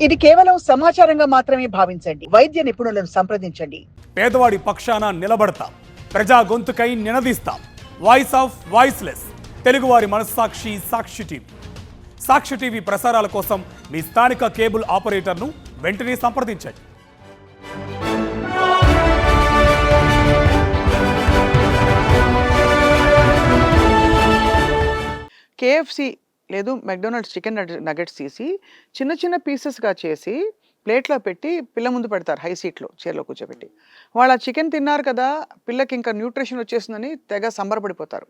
ఇది కేవలం సమాచారంగా మాత్రమే భావించండి. వైద్య నిపుణులను సంప్రదించండి. పేదవాడి పక్షాన నిలబడతాం, ప్రజా గొంతుకై నినదిస్తాం. వాయిస్ ఆఫ్ వాయిస్లెస్, తెలుగువారి మనస్సాక్షి సాక్షి టీవీ. సాక్షి టీవీ ప్రసారాల కోసం మీ స్థానిక కేబుల్ ఆపరేటర్ను వెంటనే సంప్రదించండి. కేఎఫ్సి లేదు మెక్డొనాల్డ్స్ చికెన్ నగెట్స్ తీసి చిన్న చిన్న పీసెస్గా చేసి ప్లేట్లో పెట్టి పిల్ల ముందు పెడతారు, హై సీట్లో చైర్లో కూర్చోబెట్టి. వాళ్ళు ఆ చికెన్ తిన్నారు కదా, పిల్లకి ఇంకా న్యూట్రిషన్ వచ్చేసిందని తెగ సంబరపడిపోతారు,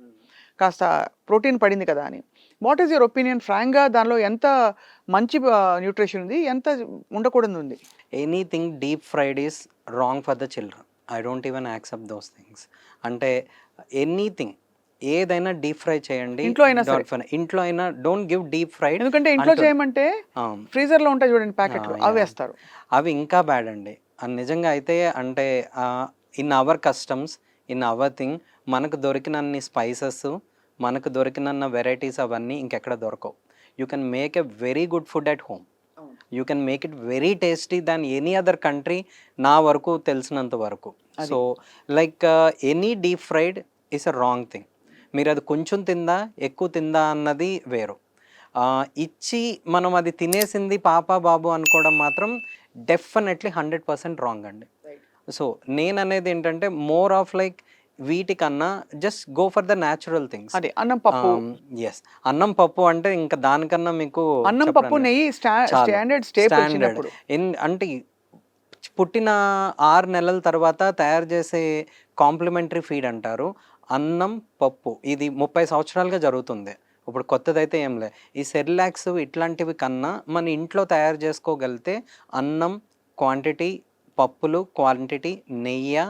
కాస్త ప్రోటీన్ పడింది కదా అని. What is your opinion? ఫ్రాంక్గా దానిలో ఎంత మంచి న్యూట్రిషన్ ఉంది, ఎంత ఉండకూడదు ఉంది? Anything deep fried is wrong for the children. I don't even accept those things. అంటే ఎనీథింగ్ ఏదైనా డీప్ ఫ్ై చేయండి, ఇంట్లో అయినా డోంట్ గివ్ డీప్ ఫ్రైడ్. ఎందుకంటే ఇంట్లో చేయమంటే ఫ్రీజర్ లో ఉంటాయి చూడండి ప్యాకెట్లు, అవి వేస్తారు. అవి ఇంకా బ్యాడ్ అండి. నిజంగా అయితే అంటే in our customs, in our thing, మనకు దొరికినన్ని స్పైసెస్, మనకు దొరికినన్న వెరైటీస్ అవన్నీ ఇంకెక్కడ దొరకవు. You can make a very good food at home. You can make it very tasty than any other country, నా వరకు తెలిసినంత వరకు. So like any deep fried is a wrong thing. మీరు అది కొంచెం తిందా ఎక్కువ తిందా అన్నది వేరు. ఇచ్చి మనం అది తినేసింది పాప బాబు అనుకోవడం మాత్రం డెఫినెట్లీ 100% రాంగ్ అండి. సో నేను అనేది ఏంటంటే మోర్ ఆఫ్ లైక్ వీటికన్నా just go for the natural things. అదే అన్నం పప్పు. ఎస్, అన్నం పప్పు అంటే ఇంకా దానికన్నా మీకు అన్నం పప్పు నెయ్యి స్టాండర్డ్. అంటే పుట్టిన 6 నెలల తర్వాత తయారు చేసే కాంప్లిమెంటరీ ఫీడ్ అంటారు అన్నం పప్పు. ఇది 30 సంవత్సరాలుగా జరుగుతుంది, ఇప్పుడు కొత్తదైతే ఏం లే. ఈ సెరిలాక్స్ ఇట్లాంటివి కన్నా మన ఇంట్లో తయారు చేసుకోగలిగితే అన్నం క్వాంటిటీ, పప్పులు క్వాంటిటీ, నెయ్యి,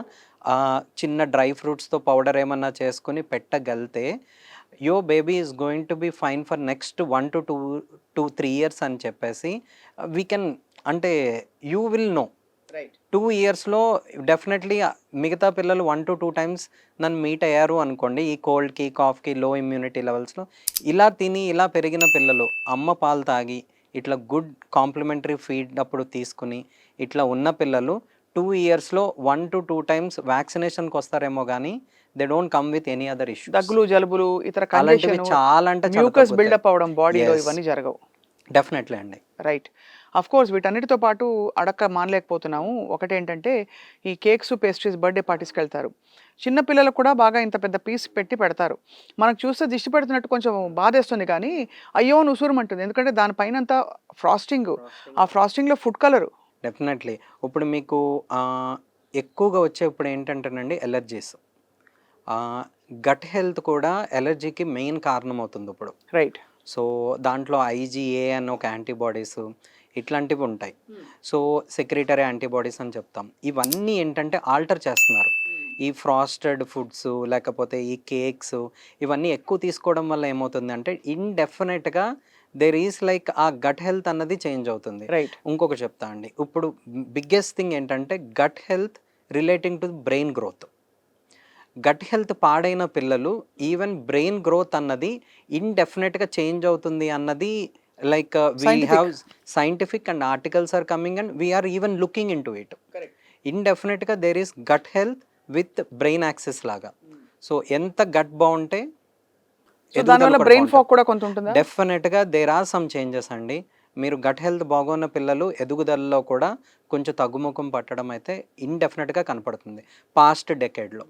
చిన్న డ్రై ఫ్రూట్స్తో పౌడర్ ఏమన్నా చేసుకుని పెట్టగలితే your baby is going to be fine for next 1 to 3 years అని చెప్పేసి వీ కెన్, అంటే యూ విల్ నో 2 yearsలో డెఫినెట్లీ మిగతా పిల్లలు 1 to 2 times నన్ను మీట్ అయ్యారు అనుకోండి, ఈ కోల్డ్కి కాఫ్కి లో ఇమ్యూనిటీ లెవెల్స్లో ఇలా తిని ఇలా పెరిగిన పిల్లలు అమ్మ పాలు తాగి ఇట్లా గుడ్ కాంప్లిమెంటరీ ఫీడ్ అప్పుడు తీసుకుని ఇట్లా ఉన్న పిల్లలు 2 yearsలో 1 to 2 times వ్యాక్సినేషన్కి వస్తారేమో కానీ they don't come with any other issue. దగ్గులు జలుబులు ఇతర కండిషన్ చాలా అంటే మ్యూకస్ బిల్డప్ అవడం బాడీలో, ఇవన్నీ జరగవు. డెఫినెట్లీ అండి. రైట్. అఫ్ కోర్స్ వీటన్నిటితో పాటు అడక్క మానలేకపోతున్నాము. ఒకటేంటంటే ఈ కేక్స్, పేస్ట్రీస్, బర్త్డే పార్టీస్కి వెళ్తారు, చిన్న పిల్లలకు కూడా బాగా ఇంత పెద్ద పీస్ పెట్టి పెడతారు. మనకు చూస్తే దిష్టి పెడుతున్నట్టు కొంచెం బాధేస్తుంది, కానీ అయ్యో నుసురుమంటుంది. ఎందుకంటే దానిపైన అంతా ఫ్రాస్టింగ్, ఆ ఫ్రాస్టింగ్లో ఫుడ్ కలరు. డెఫినెట్లీ. ఇప్పుడు మీకు ఎక్కువగా వచ్చే ఇప్పుడు ఏంటంటేనండి ఎలర్జీస్, గట్ హెల్త్ కూడా ఎలర్జీకి మెయిన్ కారణం అవుతుంది ఇప్పుడు. రైట్. సో దాంట్లో IgA అని ఒక యాంటీబాడీస్ ఇట్లాంటివి ఉంటాయి. సో సెక్రిటరీ యాంటీబాడీస్ అని చెప్తాం. ఇవన్నీ ఏంటంటే ఆల్టర్ చేస్తున్నారు. ఈ ఫ్రాస్టెడ్ ఫుడ్స్ లేకపోతే ఈ కేక్స్ ఇవన్నీ ఎక్కువ తీసుకోవడం వల్ల ఏమవుతుంది అంటే ఇండెఫినెట్గా there is like a gut health అన్నది చేంజ్ అవుతుంది. రైట్. ఇంకొక చెప్తా అండి, ఇప్పుడు బిగ్గెస్ట్ థింగ్ ఏంటంటే gut health relating to brain growth. Gut health పాడైన పిల్లలు ఈవెన్ బ్రెయిన్ గ్రోత్ అన్నది ఇండెఫినెట్గా చేంజ్ అవుతుంది అన్నది like we have scientific and articles are coming and we are even looking into it. ఇండెఫినెట్గా there is gut health with brain access లాగా. So ఎంత gut బాగుంటే brain fog కూడా కొంత ఉంటుంది. డెఫినెట్గా దేర్ ఆర్ సమ్ చేంజెస్ అండి. మీరు గట్ హెల్త్ బాగున్న పిల్లలు ఎదుగుదలలో కూడా కొంచెం తగ్గుముఖం పట్టడం అయితే ఇండెఫినెట్గా కనపడుతుంది పాస్ట్ డెకేడ్లో.